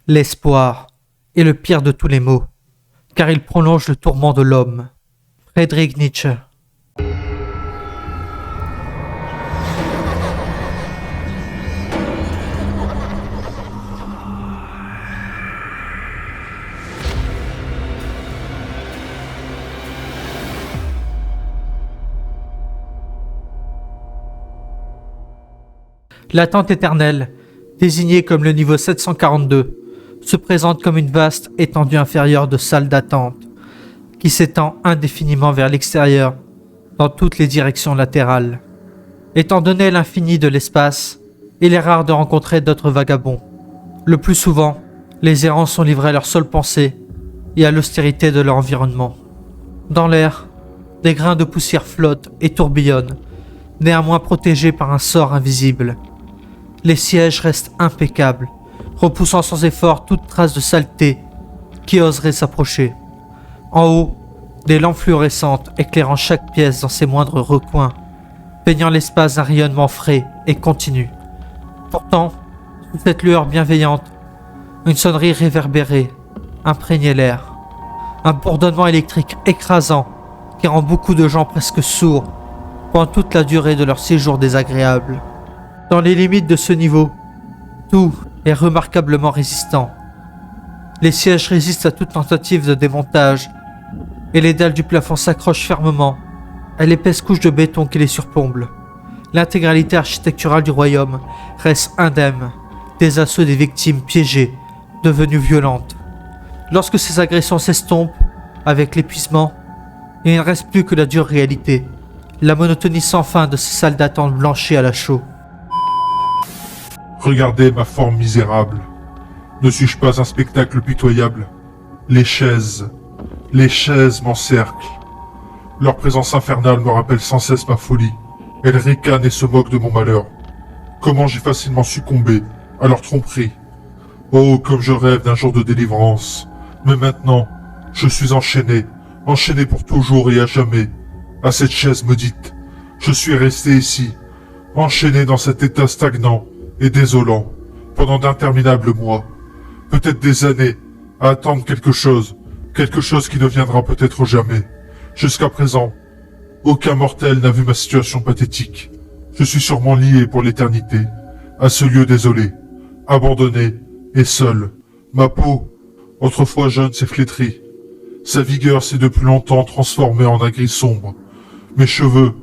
L'espoir est le pire de tous les maux, car il prolonge le tourment de l'homme. Friedrich Nietzsche. L'attente éternelle, désignée comme le niveau 742, se présente comme une vaste étendue inférieure de salles d'attente, qui s'étend indéfiniment vers l'extérieur, dans toutes les directions latérales. Étant donné l'infini de l'espace, il est rare de rencontrer d'autres vagabonds. Le plus souvent, les errants sont livrés à leurs seules pensées et à l'austérité de leur environnement. Dans l'air, des grains de poussière flottent et tourbillonnent, néanmoins protégés par un sort invisible. Les sièges restent impeccables, repoussant sans effort toute trace de saleté qui oserait s'approcher. En haut, des lampes fluorescentes éclairant chaque pièce dans ses moindres recoins, peignant l'espace d'un rayonnement frais et continu. Pourtant, sous cette lueur bienveillante, une sonnerie réverbérée imprégnait l'air. Un bourdonnement électrique écrasant qui rend beaucoup de gens presque sourds pendant toute la durée de leur séjour désagréable. Dans les limites de ce niveau, tout est remarquablement résistant. Les sièges résistent à toute tentative de démontage et les dalles du plafond s'accrochent fermement à l'épaisse couche de béton qui les surplombe. L'intégralité architecturale du royaume reste indemne des assauts des victimes piégées, devenues violentes. Lorsque ces agressions s'estompent avec l'épuisement, il ne reste plus que la dure réalité, la monotonie sans fin de ces salles d'attente blanchies à la chaux. Regardez ma forme misérable. Ne suis-je pas un spectacle pitoyable? Les chaises m'encerclent. Leur présence infernale me rappelle sans cesse ma folie. Elles ricanent et se moquent de mon malheur. Comment j'ai facilement succombé à leur tromperie. Oh, comme je rêve d'un jour de délivrance. Mais maintenant, je suis enchaîné pour toujours et à jamais, à cette chaise maudite. Je suis resté ici, enchaîné dans cet état stagnant et désolant, pendant d'interminables mois, peut-être des années, à attendre quelque chose qui ne viendra peut-être jamais. Jusqu'à présent, aucun mortel n'a vu ma situation pathétique. Je suis sûrement lié pour l'éternité, à ce lieu désolé, abandonné et seul. Ma peau, autrefois jeune, s'est flétrie. Sa vigueur s'est depuis longtemps transformée en un gris sombre. Mes cheveux,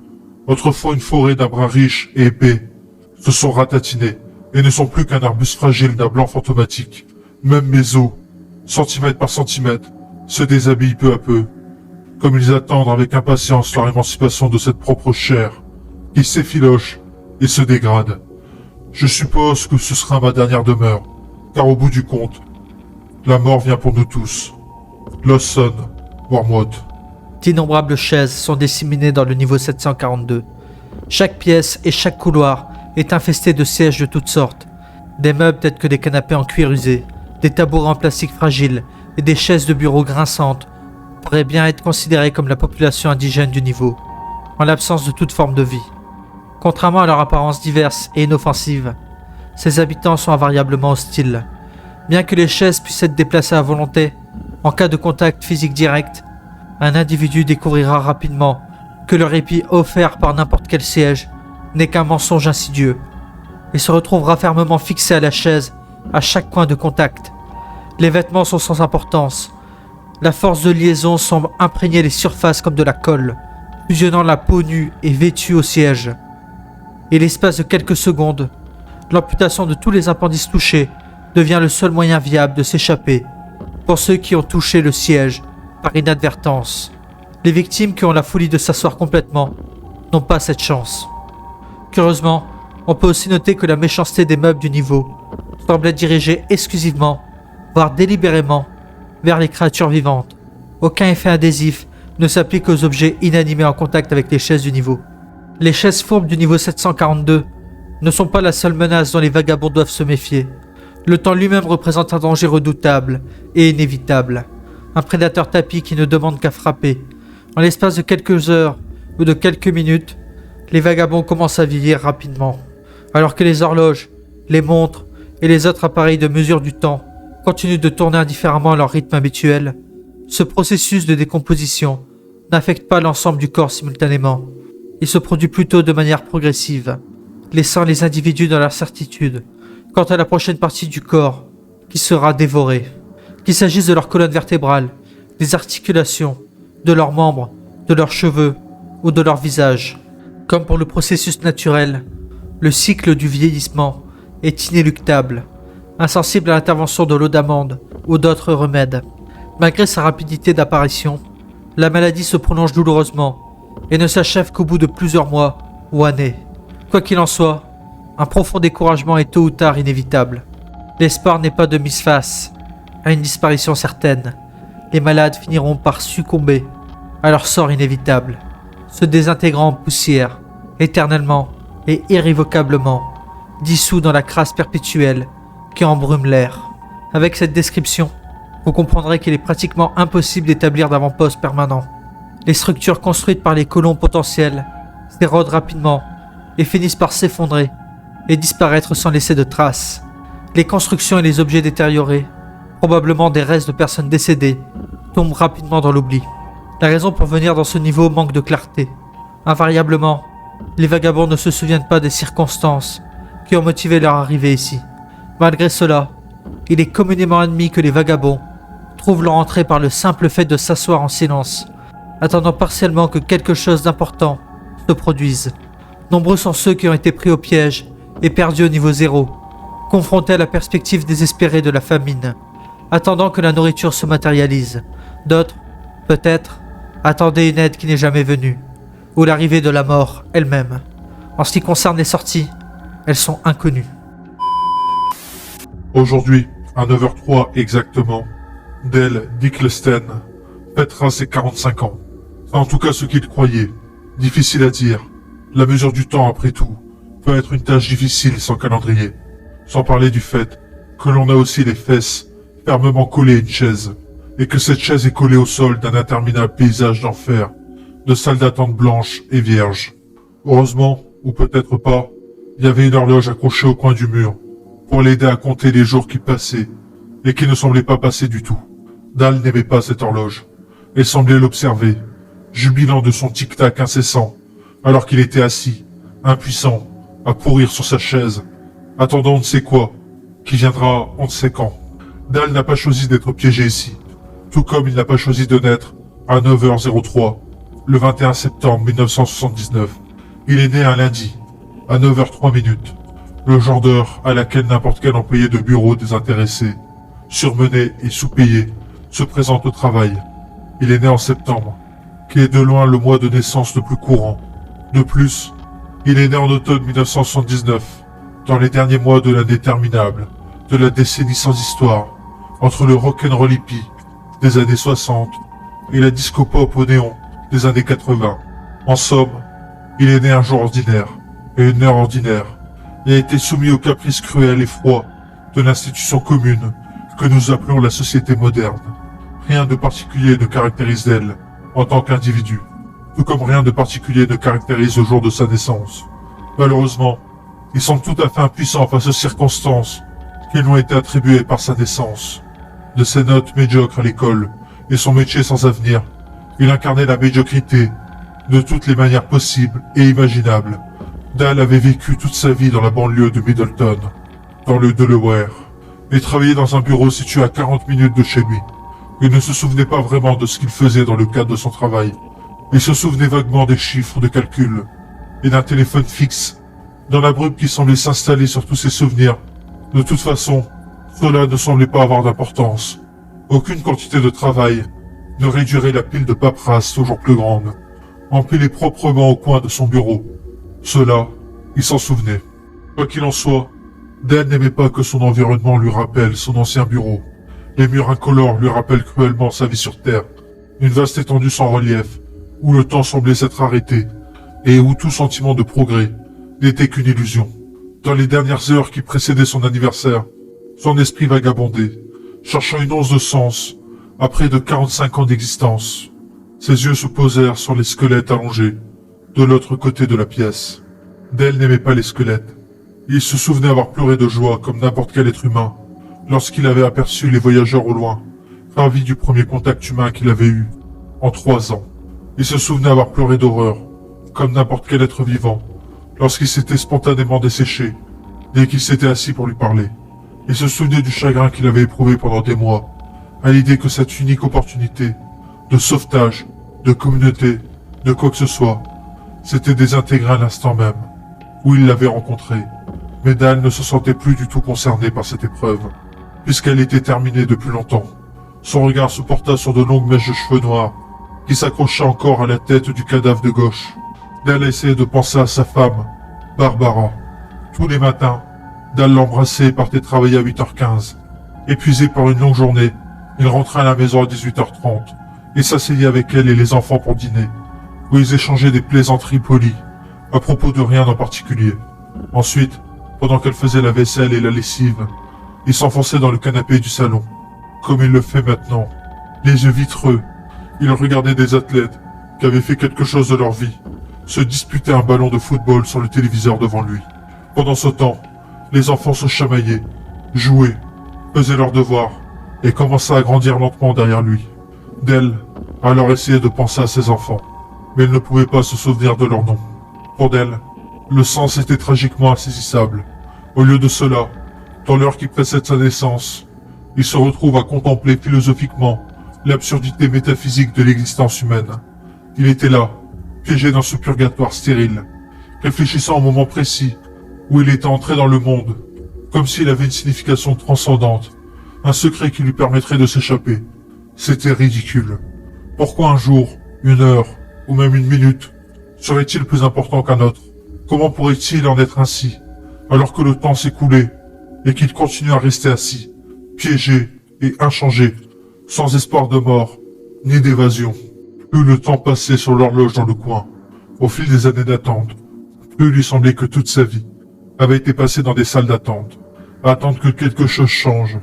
autrefois une forêt d'un brun riche et épais, se sont ratatinés et ne sont plus qu'un arbuste fragile d'un blanc fantomatique. Même mes os, centimètre par centimètre, se déshabillent peu à peu, comme ils attendent avec impatience leur émancipation de cette propre chair, qui s'effiloche et se dégrade. Je suppose que ce sera ma dernière demeure, car au bout du compte, la mort vient pour nous tous. Lawson, Wormwood. D'innombrables chaises sont disséminées dans le niveau 742. Chaque pièce et chaque couloir est infesté de sièges de toutes sortes. Des meubles tels que des canapés en cuir usé, des tabourets en plastique fragile et des chaises de bureau grinçantes pourraient bien être considérés comme la population indigène du niveau, en l'absence de toute forme de vie. Contrairement à leur apparence diverse et inoffensive, ces habitants sont invariablement hostiles. Bien que les chaises puissent être déplacées à volonté, en cas de contact physique direct, un individu découvrira rapidement que le répit offert par n'importe quel siège n'est qu'un mensonge insidieux, et se retrouvera fermement fixé à la chaise à chaque point de contact. Les vêtements sont sans importance. La force de liaison semble imprégner les surfaces comme de la colle, fusionnant la peau nue et vêtue au siège. Et l'espace de quelques secondes, l'amputation de tous les appendices touchés devient le seul moyen viable de s'échapper pour ceux qui ont touché le siège par inadvertance. Les victimes qui ont la folie de s'asseoir complètement n'ont pas cette chance. Curieusement, on peut aussi noter que la méchanceté des meubles du niveau semble être dirigée exclusivement, voire délibérément, vers les créatures vivantes. Aucun effet adhésif ne s'applique aux objets inanimés en contact avec les chaises du niveau. Les chaises fourbes du niveau 742 ne sont pas la seule menace dont les vagabonds doivent se méfier. Le temps lui-même représente un danger redoutable et inévitable. Un prédateur tapi qui ne demande qu'à frapper. En l'espace de quelques heures ou de quelques minutes, les vagabonds commencent à vieillir rapidement, alors que les horloges, les montres et les autres appareils de mesure du temps continuent de tourner indifféremment à leur rythme habituel, ce processus de décomposition n'affecte pas l'ensemble du corps simultanément. Il se produit plutôt de manière progressive, laissant les individus dans leur certitude quant à la prochaine partie du corps qui sera dévorée. Qu'il s'agisse de leur colonne vertébrale, des articulations, de leurs membres, de leurs cheveux ou de leur visage. Comme pour le processus naturel, le cycle du vieillissement est inéluctable, insensible à l'intervention de l'eau d'amande ou d'autres remèdes. Malgré sa rapidité d'apparition, la maladie se prolonge douloureusement et ne s'achève qu'au bout de plusieurs mois ou années. Quoi qu'il en soit, un profond découragement est tôt ou tard inévitable. L'espoir n'est pas de mise face à une disparition certaine. Les malades finiront par succomber à leur sort inévitable, se désintégrant en poussière, éternellement et irrévocablement, dissous dans la crasse perpétuelle qui embrume l'air. Avec cette description, vous comprendrez qu'il est pratiquement impossible d'établir d'avant-poste permanent. Les structures construites par les colons potentiels s'érodent rapidement et finissent par s'effondrer et disparaître sans laisser de traces. Les constructions et les objets détériorés, probablement des restes de personnes décédées, tombent rapidement dans l'oubli. La raison pour venir dans ce niveau manque de clarté. Invariablement, les vagabonds ne se souviennent pas des circonstances qui ont motivé leur arrivée ici. Malgré cela, il est communément admis que les vagabonds trouvent leur entrée par le simple fait de s'asseoir en silence, attendant partiellement que quelque chose d'important se produise. Nombreux sont ceux qui ont été pris au piège et perdus au niveau zéro, confrontés à la perspective désespérée de la famine, attendant que la nourriture se matérialise. D'autres, peut-être, attendaient une aide qui n'est jamais venue, ou l'arrivée de la mort elle-même. En ce qui concerne les sorties, elles sont inconnues. Aujourd'hui, à 9h03 exactement, Dale Dickelsten fêtera ses 45 ans. C'est en tout cas ce qu'il croyait. Difficile à dire. La mesure du temps, après tout, peut être une tâche difficile sans calendrier. Sans parler du fait que l'on a aussi les fesses fermement collées à une chaise, et que cette chaise est collée au sol d'un interminable paysage d'enfer, de salles d'attente blanches et vierges. Heureusement, ou peut-être pas, il y avait une horloge accrochée au coin du mur, pour l'aider à compter les jours qui passaient, et qui ne semblaient pas passer du tout. Dale n'aimait pas cette horloge, et semblait l'observer, jubilant de son tic-tac incessant, alors qu'il était assis, impuissant, à pourrir sur sa chaise, attendant on ne sait quoi, qui viendra on ne sait quand. Dale n'a pas choisi d'être piégé ici, tout comme il n'a pas choisi de naître à 9h03, le 21 septembre 1979. Il est né un lundi, à 9h03 minutes, le genre d'heure à laquelle n'importe quel employé de bureau désintéressé, surmené et sous-payé, se présente au travail. Il est né en septembre, qui est de loin le mois de naissance le plus courant. De plus, il est né en automne 1979, dans les derniers mois de l'année terminable, de la décennie sans histoire, entre le rock'n'roll hippie des années 60 et la disco pop au néon des années 80. En somme, il est né un jour ordinaire et une heure ordinaire, et a été soumis aux caprices cruels et froids de l'institution commune que nous appelons la société moderne. Rien de particulier ne caractérise Dale en tant qu'individu, tout comme rien de particulier ne caractérise le jour de sa naissance. Malheureusement, il semble tout à fait impuissant face aux circonstances qui lui ont été attribuées par sa naissance. De ses notes médiocres à l'école et son métier sans avenir, il incarnait la médiocrité de toutes les manières possibles et imaginables. Dale avait vécu toute sa vie dans la banlieue de Middleton, dans le Delaware, et travaillait dans un bureau situé à 40 minutes de chez lui. Il ne se souvenait pas vraiment de ce qu'il faisait dans le cadre de son travail. Il se souvenait vaguement des chiffres de calcul et d'un téléphone fixe, dans la brume qui semblait s'installer sur tous ses souvenirs. De toute façon, cela ne semblait pas avoir d'importance. Aucune quantité de travail ne réduirait la pile de paperasse toujours plus grande, empilée proprement au coin de son bureau. Cela, il s'en souvenait. Quoi qu'il en soit, Dale n'aimait pas que son environnement lui rappelle son ancien bureau. Les murs incolores lui rappellent cruellement sa vie sur Terre, une vaste étendue sans relief, où le temps semblait s'être arrêté, et où tout sentiment de progrès n'était qu'une illusion. Dans les dernières heures qui précédaient son anniversaire, son esprit vagabondait, cherchant une once de sens, à près de 45 ans d'existence. Ses yeux se posèrent sur les squelettes allongés, de l'autre côté de la pièce. Dale n'aimait pas les squelettes. Il se souvenait avoir pleuré de joie comme n'importe quel être humain, lorsqu'il avait aperçu les voyageurs au loin, ravi du premier contact humain qu'il avait eu en 3 ans. Il se souvenait avoir pleuré d'horreur, comme n'importe quel être vivant, lorsqu'il s'était spontanément desséché, dès qu'il s'était assis pour lui parler. Il se souvenait du chagrin qu'il avait éprouvé pendant des mois, à l'idée que cette unique opportunité, de sauvetage, de communauté, de quoi que ce soit, s'était désintégrée à l'instant même, où il l'avait rencontrée. Mais Dal ne se sentait plus du tout concerné par cette épreuve, puisqu'elle était terminée depuis longtemps. Son regard se porta sur de longues mèches de cheveux noirs, qui s'accrochaient encore à la tête du cadavre de gauche. Dal essayait de penser à sa femme, Barbara. Tous les matins, Dal l'embrassait et partait travailler à 8h15. Épuisé par une longue journée, il rentrait à la maison à 18h30 et s'asseyait avec elle et les enfants pour dîner, où ils échangeaient des plaisanteries polies, à propos de rien en particulier. Ensuite, pendant qu'elle faisait la vaisselle et la lessive, il s'enfonçait dans le canapé du salon, comme il le fait maintenant, les yeux vitreux. Il regardait des athlètes qui avaient fait quelque chose de leur vie, se disputer un ballon de football sur le téléviseur devant lui. Pendant ce temps, les enfants se chamaillaient, jouaient, faisaient leurs devoirs et commençaient à grandir lentement derrière lui. Dell a alors essayé de penser à ses enfants, mais il ne pouvait pas se souvenir de leur nom. Pour Dell, le sens était tragiquement insaisissable. Au lieu de cela, dans l'heure qui précède sa naissance, il se retrouve à contempler philosophiquement l'absurdité métaphysique de l'existence humaine. Il était là, piégé dans ce purgatoire stérile, réfléchissant au moment précis où il était entré dans le monde, comme s'il avait une signification transcendante, un secret qui lui permettrait de s'échapper. C'était ridicule. Pourquoi un jour, une heure, ou même une minute, serait-il plus important qu'un autre? Comment pourrait-il en être ainsi, alors que le temps s'écoulait, et qu'il continue à rester assis, piégé et inchangé, sans espoir de mort, ni d'évasion? Plus le temps passait sur l'horloge dans le coin, au fil des années d'attente, plus il lui semblait que toute sa vie avait été passée dans des salles d'attente, à attendre que quelque chose change,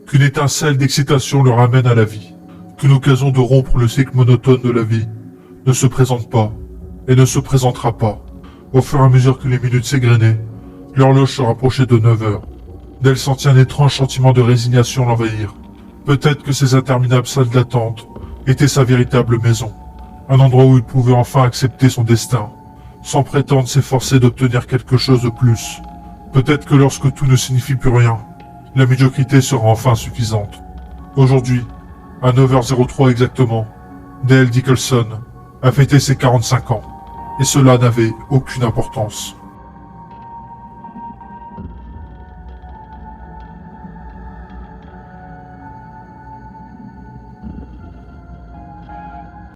qu'une étincelle d'excitation le ramène à la vie, qu'une occasion de rompre le cycle monotone de la vie ne se présente pas, et ne se présentera pas. Au fur et à mesure que les minutes s'égrenaient, l'horloge se rapprochait de 9 heures. Dell sentit un étrange sentiment de résignation l'envahir. Peut-être que ces interminables salles d'attente étaient sa véritable maison, un endroit où il pouvait enfin accepter son destin, sans prétendre s'efforcer d'obtenir quelque chose de plus. Peut-être que lorsque tout ne signifie plus rien, la médiocrité sera enfin suffisante. Aujourd'hui, à 9h03 exactement, Dale Dickelson a fêté ses 45 ans, et cela n'avait aucune importance.